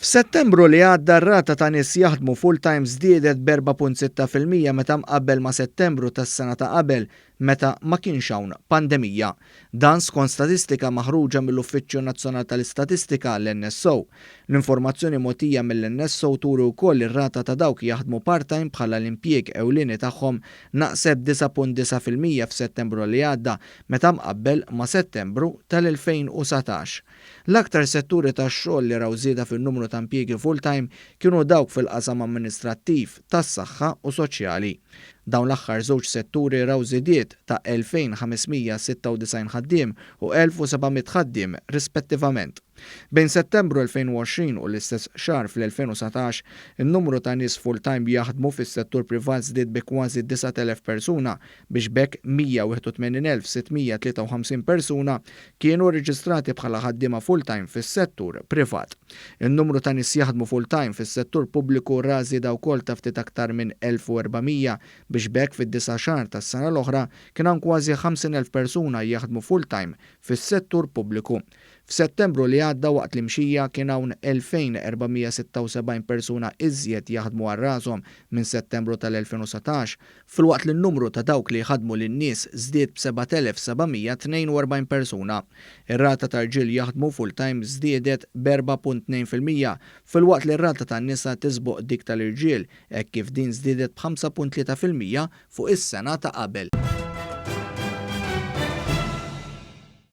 F'Settembru li għadda r-rata ta' nies jaħdmu full-time żdiedet b'4.6% meta mqabbel ma' Settembru tas-sena ta' qabel meta ma kienx hawn pandemija. Dan skont statistika maħruġa mill-Uffiċċju Nazzjonali tal-Istatistika l-NSO. L-informazzjoni mogħtija mill-NSO turi wkoll ir-rata ta' dawk jaħdmu part-time bħala l-impjieg ewlieni tagħhom naqseb 9.9% f'Settembru li għadda meta mqabbel ma' Settembru tal-2019. L-aktar setturi tax-xogħol li raw żieda fin-numru ta' impjiegi full-time kienu dawk fil-qasam amministrattiv, tas-saħħa u soċjali. Dawn l-aħħar żewġ setturi raw żiediet ta' 2596 ħaddiem u 1700 ħaddiem rispettivament. Bejn Settembru 2020 u l-istess xahar fl-2019, in-numru ta' nies full-time jaħdmu fis-settur privat żdied bi kważi 9,000 persuna biex bekk 181,653 persuna kienu rreġistrati bħala ħaddiema full-time fis-settur privat. In-numru ta' nies jaħdmu full-time fis-settur pubbliku ra żieda wkoll ta' ftit aktar minn 1400 biex bekk fid-9 xahar tas-sena l-oħra kien hemm kważi 50,000 persuna jaħdmu full-time fis-settur pubbliku. F'Settembru li għadda waqt l-imxija kien hawn 2476 persuna iżjed jaħdmu għal rashom minn Settembru tal-2019, filwaqt li n-numru ta' dawk li jħaddmu lin-nies żdied b'7,742 persuna. Ir-rata ta' rġiel jaħdmu full-time żdiedet b'4.2% filwaqt li r-rata tan-nisa tisbuq dik tal-irġiel hekk kif din żdiedet b'5.3% fuq is-sena ta' qabel.